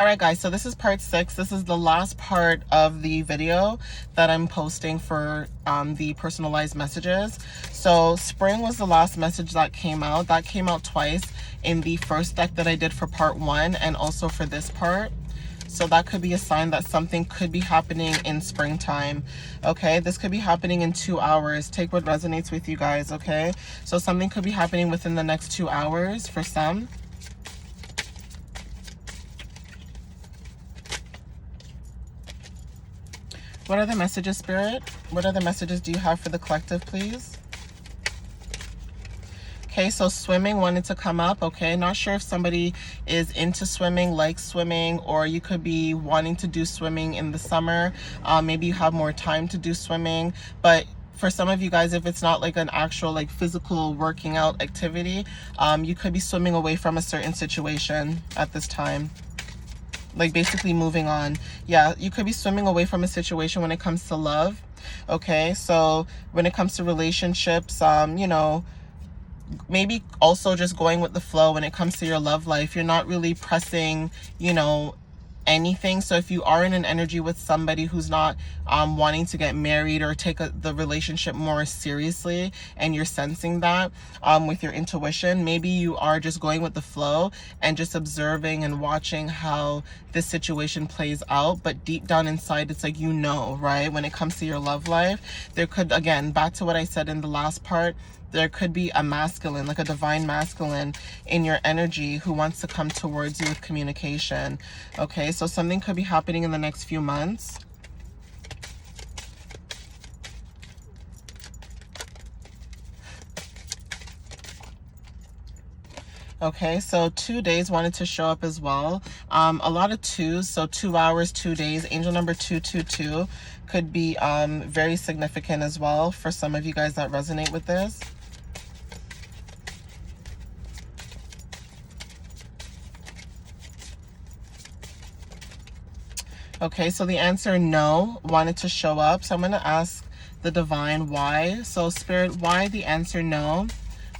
right, guys, so this is part 6. This is the last part of the video that I'm posting for the personalized messages. So spring was the last message that came out. That came out twice in the first deck that I did for part 1 and also for this part. So that could be a sign that something could be happening in springtime. Okay, this could be happening in 2 hours. Take what resonates with you guys, okay? So something could be happening within the next 2 hours for some. What are the messages, Spirit? What other messages do you have for the collective, please? Okay, so swimming wanted to come up, okay? Not sure if somebody is into swimming, likes swimming, or you could be wanting to do swimming in the summer. Maybe you have more time to do swimming, but for some of you guys, if it's not like an actual like physical working out activity, you could be swimming away from a certain situation at this time. Like basically moving on. Yeah, you could be swimming away from a situation when it comes to love. Okay, so when it comes to relationships, you know, maybe also just going with the flow when it comes to your love life. You're not really pressing, you know, anything. So if you are in an energy with somebody who's not wanting to get married or take the relationship more seriously, and you're sensing that with your intuition, maybe you are just going with the flow and just observing and watching how this situation plays out. But deep down inside, it's like, you know, right? When it comes to your love life, there could, again, back to what I said in the last part, there could be a masculine, like a divine masculine in your energy who wants to come towards you with communication. Okay, so something could be happening in the next few months. Okay, so 2 days wanted to show up as well. A lot of twos, so 2 hours, 2 days. Angel number 222 could be very significant as well for some of you guys that resonate with this. Okay, so the answer no wanted to show up. So I'm going to ask the divine why. So Spirit, why the answer no?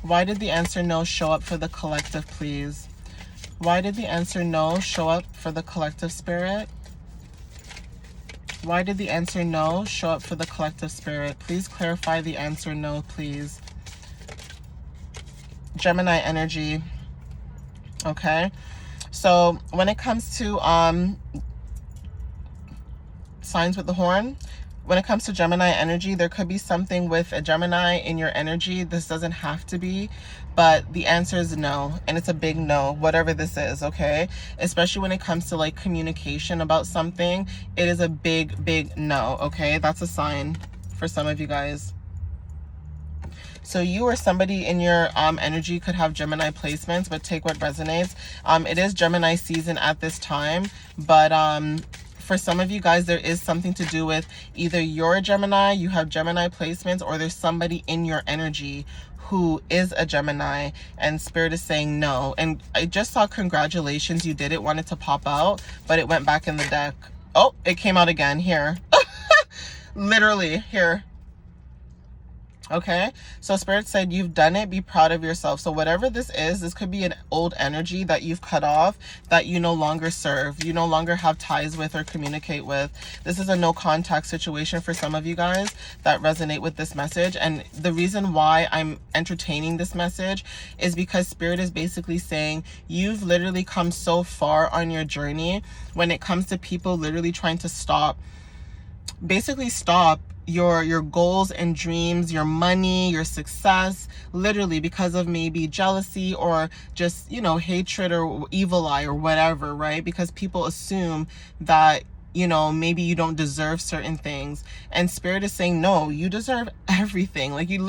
Why did the answer no show up for the collective, please? Why did the answer no show up for the collective, Spirit? Why did the answer no show up for the collective, Spirit? Please clarify the answer no, please. Gemini energy. Okay, so when it comes to signs with the horn, when it comes to Gemini energy, there could be something with a Gemini in your energy. This doesn't have to be, but the answer is no, and it's a big no, whatever this is, okay? Especially when it comes to like communication about something, it is a big no, okay? That's a sign for some of you guys. So you or somebody in your energy could have Gemini placements, but take what resonates. It is Gemini season at this time, but for some of you guys, there is something to do with either you're a Gemini, you have Gemini placements, or there's somebody in your energy who is a Gemini, and Spirit is saying no. And I just saw congratulations, you did it, wanted to pop out, but it went back in the deck. Oh, it came out again here. Literally here. Okay, so Spirit said you've done it, be proud of yourself. So whatever this is, this could be an old energy that you've cut off, that you no longer serve, you no longer have ties with or communicate with. This is a no contact situation for some of you guys that resonate with this message. And the reason why I'm entertaining this message is because Spirit is basically saying you've literally come so far on your journey when it comes to people literally trying to stop your goals and dreams, your money, your success, literally because of maybe jealousy or just, you know, hatred or evil eye or whatever, right? Because people assume that, you know, maybe you don't deserve certain things. And Spirit is saying, no, you deserve everything. Like you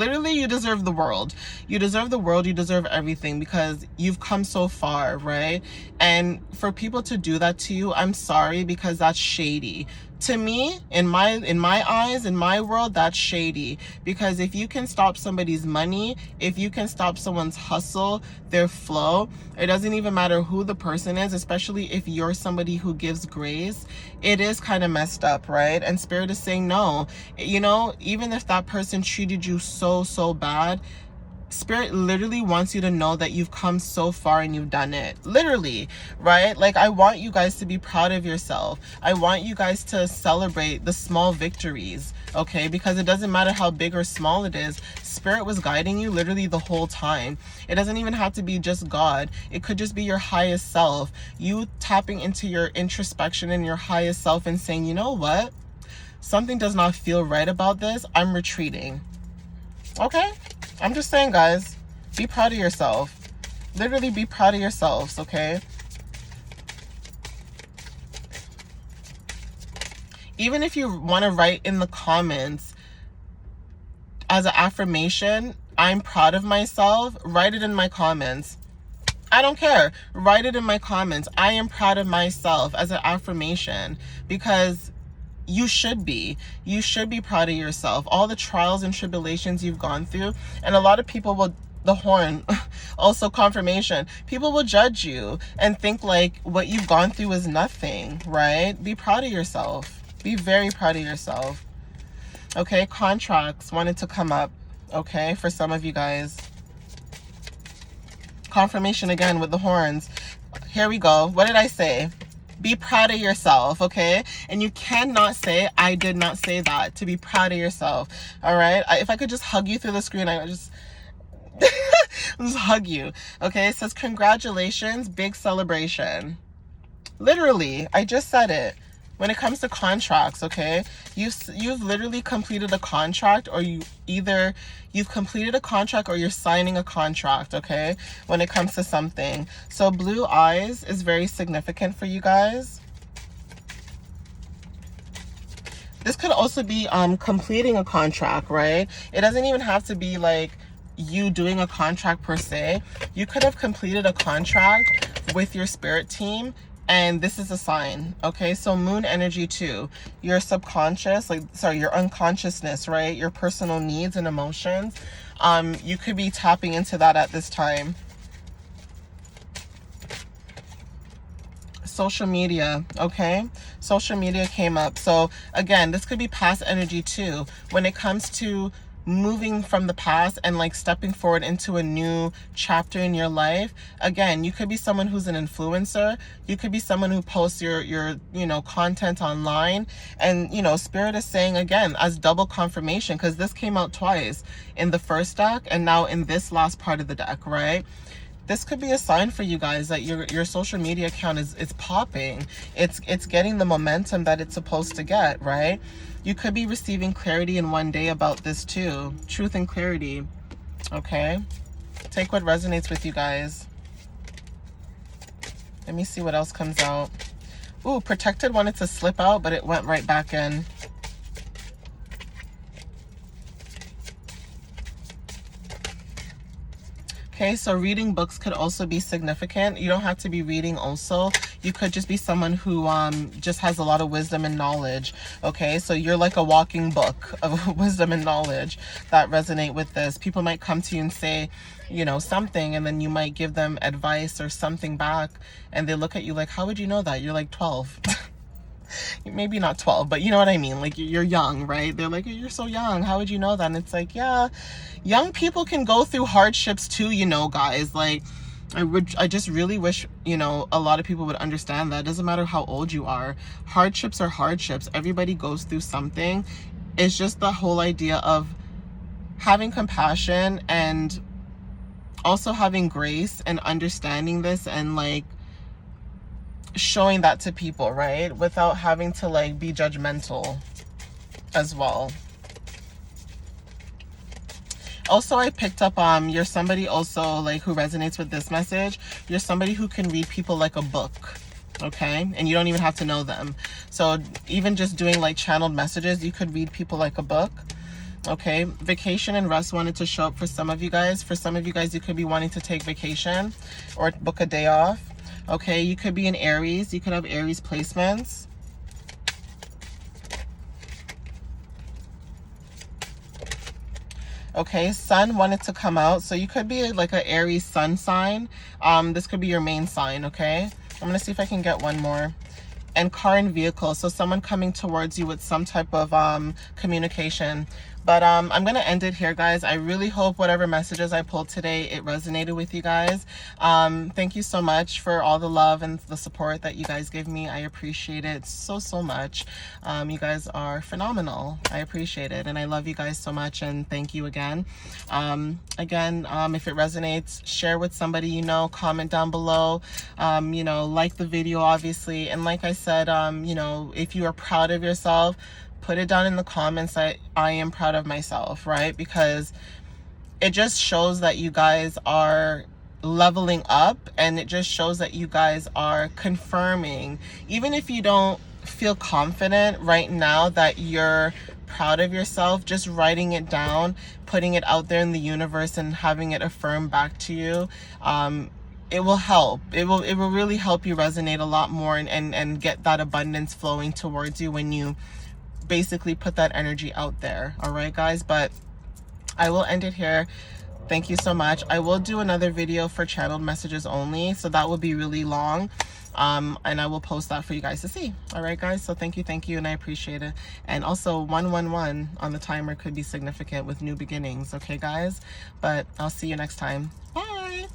deserve the world. You deserve the world. You deserve everything because you've come so far, right? And for people to do that to you, I'm sorry, because that's shady. To me, in my eyes, in my world, that's shady. Because if you can stop somebody's money, if you can stop someone's hustle, their flow, it doesn't even matter who the person is, especially if you're somebody who gives grace, it is kind of messed up, right? And Spirit is saying no. You know, even if that person treated you so bad, Spirit literally wants you to know that you've come so far and you've done it. Literally, right? Like, I want you guys to be proud of yourself. I want you guys to celebrate the small victories, okay? Because it doesn't matter how big or small it is. Spirit was guiding you literally the whole time. It doesn't even have to be just God. It could just be your highest self. You tapping into your introspection and your highest self and saying, you know what? Something does not feel right about this. I'm retreating. Okay? I'm just saying, guys, be proud of yourself. Literally be proud of yourselves, okay? Even if you want to write in the comments as an affirmation, I'm proud of myself, write it in my comments. I don't care. Write it in my comments. I am proud of myself as an affirmation, because you should be. You should be proud of yourself. All the trials and tribulations you've gone through. And a lot of people will, the horn, also confirmation. People will judge you and think like what you've gone through is nothing, right? Be proud of yourself. Be very proud of yourself. Okay, contracts wanted to come up, okay, for some of you guys. Confirmation again with the horns. Here we go. What did I say? Be proud of yourself, okay? And you cannot say, I did not say that, to be proud of yourself, all right? If I could just hug you through the screen, I would just, just hug you, okay? It says, congratulations, big celebration. Literally, I just said it. When it comes to contracts, okay? You've literally completed a contract, or you've completed a contract or you're signing a contract, okay? When it comes to something. So blue eyes is very significant for you guys. This could also be completing a contract, right? It doesn't even have to be like you doing a contract per se. You could have completed a contract with your spirit team, and this is a sign, okay? So moon energy too. Your subconscious, your unconsciousness, right? Your personal needs and emotions. You could be tapping into that at this time. Social media, okay? Social media came up. So again, this could be past energy too. When it comes to moving from the past and like stepping forward into a new chapter in your life. Again, you could be someone who's an influencer. You could be someone who posts your content online. And Spirit is saying again as double confirmation, because this came out twice, in the first deck and now in this last part of the deck, right? This could be a sign for you guys that your social media account is popping. It's getting the momentum that it's supposed to get, right? You could be receiving clarity in one day about this too. Truth and clarity. Okay? Take what resonates with you guys. Let me see what else comes out. Ooh, protected wanted to slip out, but it went right back in. Okay, so reading books could also be significant. You don't have to be reading also. You could just be someone who just has a lot of wisdom and knowledge. Okay, so you're like a walking book of wisdom and knowledge that resonate with this. People might come to you and say, something, and then you might give them advice or something back, and they look at you like, how would you know that? You're like 12. Maybe not 12, but you know what I mean? Like, you're young, right? They're like, you're so young. How would you know that? And it's like, yeah, young people can go through hardships too, guys. Like, I just really wish, a lot of people would understand that. It doesn't matter how old you are. Hardships are hardships. Everybody goes through something. It's just the whole idea of having compassion and also having grace and understanding this and like showing that to people, right? Without having to like be judgmental as well. Also, I picked up you're somebody also like who resonates with this message. You're somebody who can read people like a book, okay? And you don't even have to know them. So even just doing like channeled messages, you could read people like a book. Okay, vacation and rest wanted to show up for some of you guys. For some of you guys, you could be wanting to take vacation or book a day off. Okay, you could be in Aries. You could have Aries placements. Okay, sun wanted to come out. So you could be like an Aries sun sign. This could be your main sign, okay? I'm going to see if I can get one more. And car and vehicle. So someone coming towards you with some type of communication. But I'm gonna end it here, guys. I really hope whatever messages I pulled today, it resonated with you guys. Thank you so much for all the love and the support that you guys give me. I appreciate it so much. You guys are phenomenal. I appreciate it, and I love you guys so much, and thank you again. If it resonates, share with somebody you know, comment down below, you know, like the video, obviously. And like I said, you know, if you are proud of yourself, put it down in the comments that I am proud of myself, right? Because it just shows that you guys are leveling up, and it just shows that you guys are confirming, even if you don't feel confident right now that you're proud of yourself, just writing it down, putting it out there in the universe and having it affirm back to you, it will help. It will really help you resonate a lot more, and get that abundance flowing towards you when you basically put that energy out there. All right, guys, but I will end it here. Thank you so much. I will do another video for channeled messages only, so that will be really long, and I will post that for you guys to see. All right, guys, so thank you, and I appreciate it. And also 111 on the timer could be significant with new beginnings. Okay, guys, but I'll see you next time. Bye.